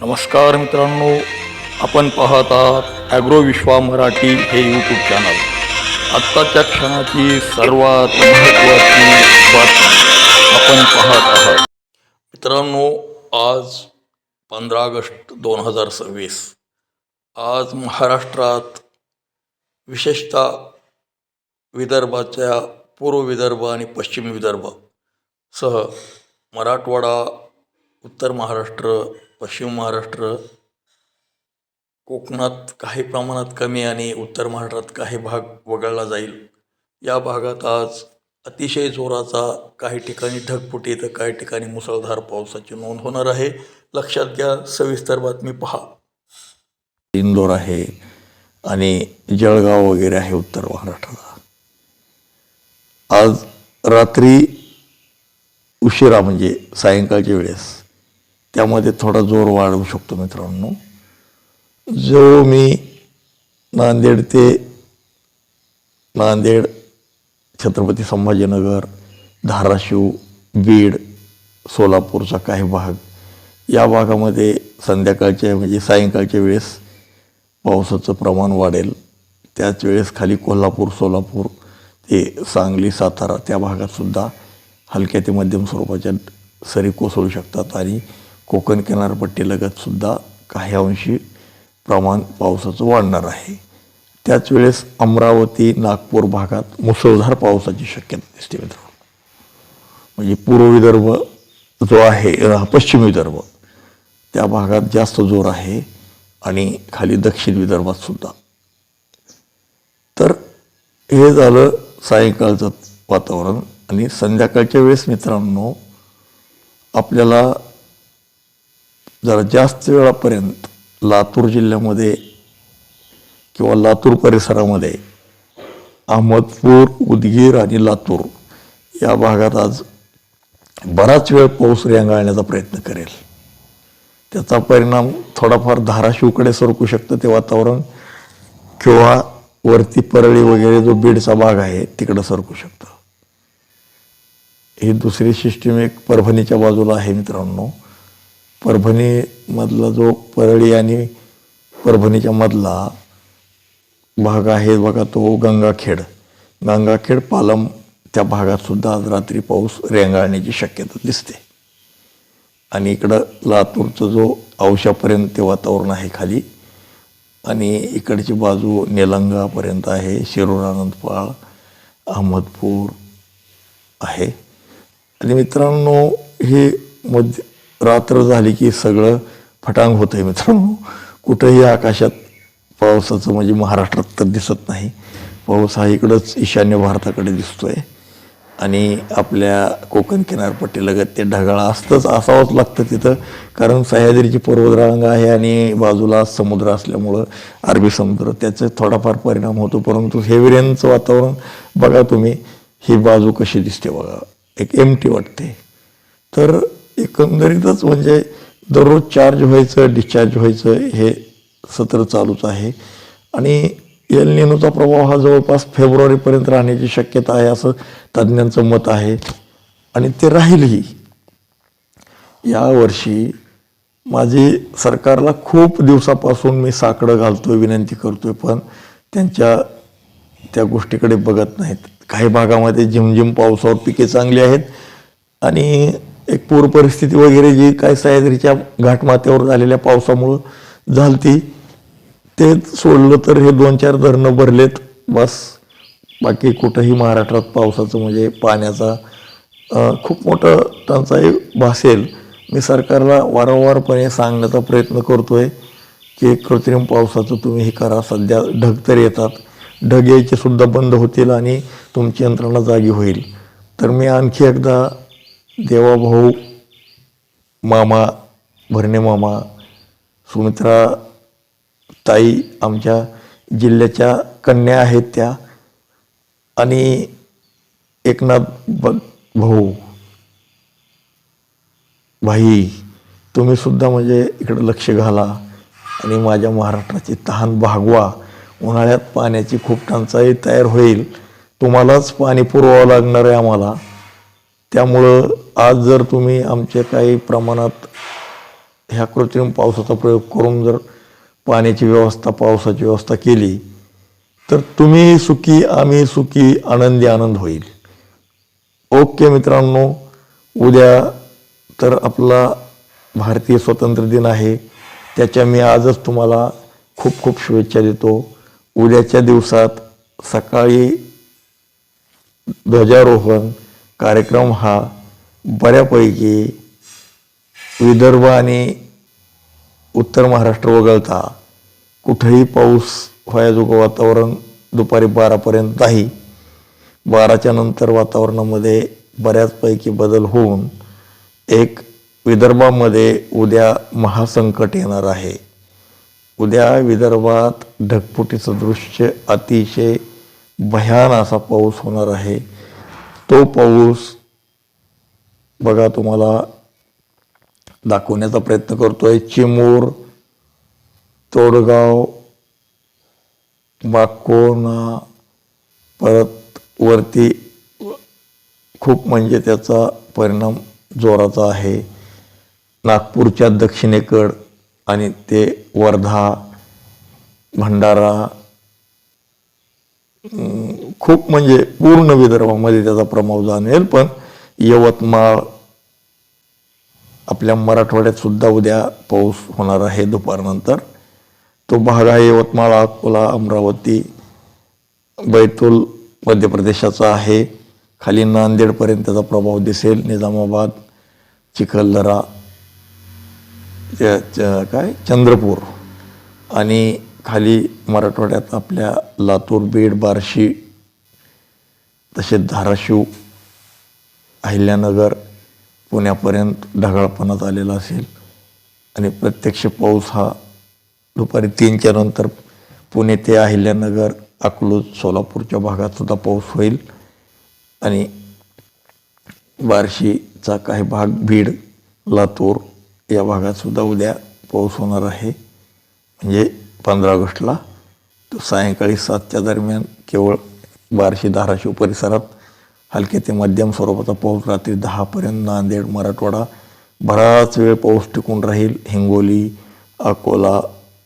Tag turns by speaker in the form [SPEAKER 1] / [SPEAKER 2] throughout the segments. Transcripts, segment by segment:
[SPEAKER 1] नमस्कार मित्रांनो, आपण पाहत आहात ॲग्रो विश्वा मराठी हे यूट्यूब चॅनल. आत्ताच्या क्षणाची सर्वात महत्त्वाची बातमी आपण पाहत आहात. मित्रांनो, आज 15 ऑगस्ट 2026. आज महाराष्ट्रात विशेषतः विदर्भाच्या पूर्व विदर्भ आणि पश्चिम विदर्भ सह मराठवाडा, उत्तर महाराष्ट्र, पश्चिम महाराष्ट्र, कोकणात काही प्रमाणात कमी आणि उत्तर महाराष्ट्रात काही भाग वगळला जाईल. या भागात आज अतिशय जोराचा, काही ठिकाणी ढगफुटी तर काही ठिकाणी मुसळधार पावसाची नोंद होणार आहे. लक्षात घ्या, सविस्तर बातमी पहा. इंदोर आहे आणि जळगाव वगैरे आहे उत्तर महाराष्ट्राला. आज रात्री उशिरा म्हणजे सायंकाळच्या वेळेस त्यामध्ये थोडा जोर वाढवू शकतो. मित्रांनो, जो मी नांदेड, छत्रपती संभाजीनगर, धाराशिव, बीड, सोलापूरचा काही भाग, या भागामध्ये संध्याकाळच्या म्हणजे सायंकाळच्या वेळेस पावसाचं प्रमाण वाढेल. त्याच वेळेस खाली कोल्हापूर, सोलापूर ते सांगली, सातारा त्या भागातसुद्धा हलक्या ते मध्यम स्वरूपाच्या सरी कोसळू शकतात आणि कोकण किनारपट्टीलगतसुद्धा काही अंशी प्रमाण पावसाचं वाढणार आहे. त्याच वेळेस अमरावती, नागपूर भागात मुसळधार पावसाची शक्यता दिसते. मित्रांनो, म्हणजे पूर्व विदर्भ जो आहे, पश्चिम विदर्भ त्या भागात जास्त जोर आहे आणि खाली दक्षिण विदर्भात सुद्धा. तर हे झालं सायंकाळचं वातावरण. आणि संध्याकाळच्या वेळेस मित्रांनो, आपल्याला जरा जास्त वेळापर्यंत लातूर जिल्ह्यामध्ये किंवा लातूर परिसरामध्ये अहमदपूर, उदगीर आणि लातूर या भागात आज बराच वेळ पाऊस रेंगाळण्याचा प्रयत्न करेल. त्याचा परिणाम थोडाफार धाराशिवकडे सरकू शकतं ते वातावरण, किंवा वरती परळी वगैरे जो बीडचा भाग आहे तिकडं सरकू शकतं. ही दुसरी सिस्टीम एक परभणीच्या बाजूला आहे. मित्रांनो, परभणीमधला जो परळी आणि परभणीच्या मधला भाग आहे बघा, तो गंगाखेड, पालम त्या भागातसुद्धा आज रात्री पाऊस रेंगाळण्याची शक्यता दिसते. आणि इकडं लातूरचं जो औशापर्यंत ते वातावरण आहे खाली, आणि इकडची बाजू निलंगापर्यंत आहे, शिरूर, आनंदपाळ, अहमदपूर आहे. आणि मित्रांनो, हे रात्र झाली की सगळं फटांग होतं आहे. मित्रांनो, कुठंही आकाशात पावसाचं म्हणजे महाराष्ट्रात तर दिसत नाही. पाऊस हा इकडंच ईशान्य भारताकडे दिसतो आहे आणि आपल्या कोकण किनारपट्टीलगत ते ढगाळ असावंच लागतं तिथं, कारण सह्याद्रीची पर्वतरांग आहे आणि बाजूला समुद्र असल्यामुळं अरबी समुद्र, त्याचा थोडाफार परिणाम होतो. परंतु हेवी रेनचं वातावरण बघा तुम्ही, ही बाजू कशी दिसते बघा, एक एमटी वाटते. तर एकंदरीतच म्हणजे दररोज चार्ज व्हायचं, डिस्चार्ज व्हायचं हे सत्र चालूच आहे. आणि एल निनोचा प्रभाव हा जवळपास फेब्रुवारीपर्यंत राहण्याची शक्यता आहे असं तज्ज्ञांचं मत आहे, आणि ते राहीलही. यावर्षी माझी सरकारला खूप दिवसापासून मी साकडं घालतोय, विनंती करतोय, पण त्या गोष्टीकडे बघत नाहीत. काही भागामध्ये झिमझिम पावसावर पिके चांगली आहेत आणि एक पूर परिस्थिती वगैरे जी काय सह्याद्रीच्या घाटमाथ्यावर झालेल्या पावसामुळं झालती, ते सोडलं तर हे 2-4 धरणं भरलेत बस. बाकी कुठंही महाराष्ट्रात पावसाचं म्हणजे पाण्याचा खूप मोठं टंचाई भासेल. मी सरकारला वारंवारपणे सांगण्याचा प्रयत्न करतोय की कृत्रिम पावसाचं तुम्ही हे करा. सध्या ढग तर येतात, ढग यायचे सुद्धा बंद होतील आणि तुमची यंत्रणा जागी होईल. तर मी आणखी एकदा देवाभाऊ, मामा, भरणे मामा, सुमित्रा ताई, आमच्या जिल्ह्याच्या कन्या आहेत त्या, आणि एकनाथ भाई, तुम्ही सुद्धा म्हणजे इकडं लक्ष घाला आणि माझ्या महाराष्ट्राची तहान भागवा. उन्हाळ्यात पाण्याची खूप टंचाई तयार होईल, तुम्हालाच पाणी पुरवावं लागणार आहे आम्हाला. त्यामुळं आज जर तुम्ही आमचे काही प्रमाणात ह्या कृत्रिम पावसाचा प्रयोग करून जर पाण्याची व्यवस्था, पावसाची व्यवस्था केली तर तुम्ही सुखी, आम्ही सुखी, आनंदी आनंद होईल. ओके मित्रांनो, उद्या तर आपला भारतीय स्वातंत्र्य दिन आहे. त्याच्या मी आजच तुम्हाला खूप खूप शुभेच्छा देतो. उद्याच्या दिवसात सकाळी ध्वजारोहण कार्यक्रम हा बऱ्यापैकी विदर्भ आणि उत्तर महाराष्ट्र वगळता कुठेही पाऊस व्हायजोगं वातावरण दुपारी 12पर्यंत नाही. 12च्या नंतर वातावरणामध्ये बऱ्याचपैकी बदल होऊन एक विदर्भामध्ये उद्या महासंकट येणार आहे. उद्या विदर्भात ढगफुटीचं दृश्य अतिशय भयान असा पाऊस होणार आहे. तो पाऊस बघा तुम्हाला दाखवण्याचा प्रयत्न करतोय. चिमूर, तोडगाव, बाकोना, परत वरती खूप म्हणजे त्याचा परिणाम जोराचा आहे. नागपूरच्या दक्षिणेकड आणि ते वर्धा, भंडारा, खूप म्हणजे पूर्ण विदर्भामध्ये त्याचा प्रभाव जाणवेल. पण यवतमाळ, आपल्या मराठवाड्यात सुद्धा उद्या पाऊस होणार आहे दुपारनंतर. तो भाग आहे यवतमाळ, अकोला, अमरावती, बैतूल मध्य प्रदेशाचा आहे. खाली नांदेडपर्यंत त्याचा प्रभाव दिसेल. निजामाबाद, चिखलदरा, चंद्रपूर आणि खाली मराठवाड्यात आपल्या लातूर, बीड, बार्शी, तसेच धाराशिव, अहिल्यानगर, पुण्यापर्यंत ढगाळपणात आलेला असेल. आणि प्रत्यक्ष पाऊस हा दुपारी 3च्या नंतर पुणे ते अहिल्यानगर, अकलूज, सोलापूरच्या भागात सुद्धा पाऊस होईल. आणि बार्शीचा काही भाग, बीड, लातूर या भागात सुद्धा उद्या पाऊस होणार आहे. म्हणजे 15 ऑगस्टला तो सायंकाळी 7च्या दरम्यान केवळ बार्शी, धाराशिव परिसरात हलके ते मध्यम स्वरूपाचा पाऊस. रात्री 10पर्यंत नांदेड, मराठवाडा बराच वेळ पाऊस टिकून राहील. हिंगोली, अकोला,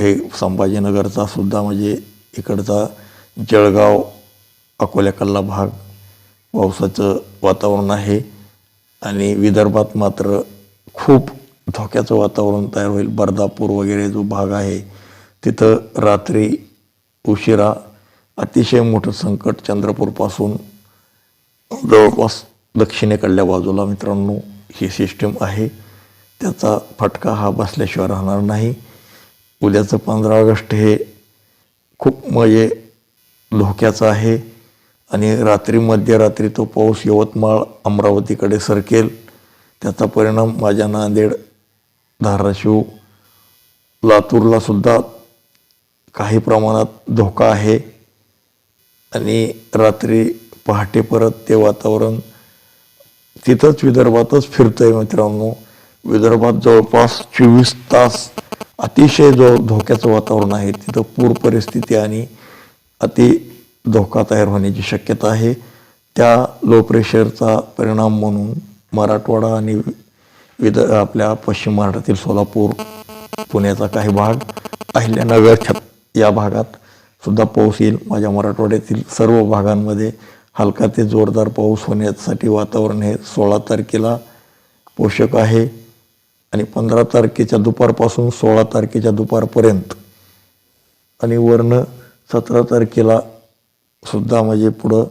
[SPEAKER 1] हे संभाजीनगरचा सुद्धा म्हणजे इकडचा जळगाव, अकोल्याकडला भाग पावसाचं वातावरण आहे. आणि विदर्भात मात्र खूप धोक्याचं वातावरण तयार होईल. बर्दापूर वगैरे जो भाग आहे तिथं रात्री उशिरा अतिशय मोठं संकट चंद्रपूरपासून जवळपास दक्षिणेकडल्या बाजूला मित्रांनो ही सिस्टीम आहे. त्याचा फटका हा बसल्याशिवाय राहणार नाही. उद्याचं 15 ऑगस्ट हे खूप म्हणजे धोक्याचं आहे. आणि रात्री मध्यरात्री तो पाऊस यवतमाळ, अमरावतीकडे सरकेल. त्याचा परिणाम माझ्या नांदेड, धाराशिव, लातूरला सुद्धा काही प्रमाणात धोका आहे. आणि रात्री पहाटे परत ते वातावरण तिथंच विदर्भातच फिरतंय मित्रांनो. विदर्भात जवळपास 24 तास अतिशय जो धोक्याचं वातावरण आहे. तिथं पूर परिस्थिती आणि अति धोका तयार होण्याची शक्यता आहे. त्या लो प्रेशरचा परिणाम म्हणून मराठवाडा आणि आपल्या पश्चिम महाराष्ट्रातील सोलापूर, पुण्याचा काही भाग, अहिल्यानगर या भागात सुद्धा पाऊस येईल. माझ्या मराठवाड्यातील सर्व भागांमध्ये हलका ते जोरदार पाऊस होण्यासाठी वातावरण हे 16 तारखेला पोषक आहे. आणि 15 तारखेच्या दुपारपासून 16 तारखेच्या दुपारपर्यंत आणि वरनं 17 तारखेला सुद्धा म्हणजे पुढं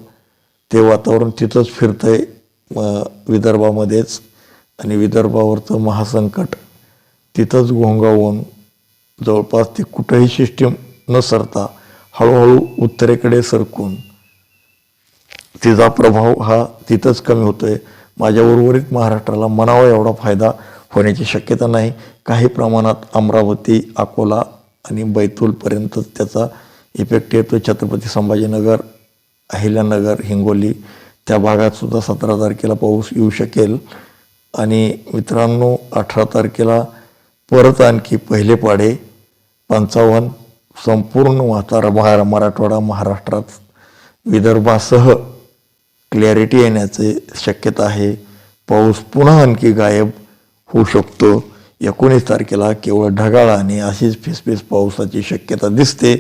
[SPEAKER 1] ते वातावरण तिथंच फिरतंय विदर्भामध्येच. आणि विदर्भावरचं महासंकट तिथंच घोंगावून जवळपास ते कुठंही सिस्टीम न सरता हळूहळू उत्तरेकडे सरकून तिचा प्रभाव हा तिथंच कमी होतोय. माझ्या उर्वरित महाराष्ट्राला म्हणावा एवढा फायदा होण्याची शक्यता नाही. काही प्रमाणात अमरावती, अकोला आणि बैतूलपर्यंतच त्याचा इफेक्ट येतो. छत्रपती संभाजीनगर, अहिल्यानगर, हिंगोली त्या भागात सुद्धा 17 तारखेला पाऊस येऊ शकेल. आणि मित्रांनो 18 तारखेला परत आणखी पहिले पाढे 55 संपूर्ण मराठवाडा, महाराष्ट्रात विदर्भासह क्लॅरिटी येण्याची शक्यता आहे. पाऊस पुन्हा आणखी गायब होऊ शकतो. 19 तारखेला केवळ ढगाळ आणि अशीच फिसफिस पावसाची शक्यता दिसते.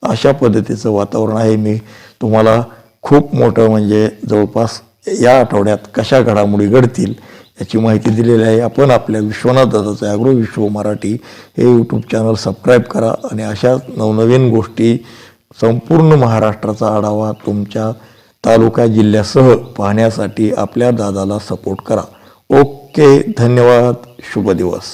[SPEAKER 1] अशा पद्धतीचं वातावरण आहे. मी तुम्हाला खूप मोठं म्हणजे जवळपास या आठवड्यात कशा घडामोडी घडतील याची माहिती दिलेली आहे. आपण आपल्या विश्वनाथ दादाचं ॲग्रो विश्व मराठी हे यूट्यूब चॅनल सबस्क्राईब करा आणि अशा नवनवीन गोष्टी संपूर्ण महाराष्ट्राचा आढावा तुमच्या तालुका जिल्ह्यासह पाहण्यासाठी आपल्या दादाला सपोर्ट करा. ओके, धन्यवाद, शुभ दिवस.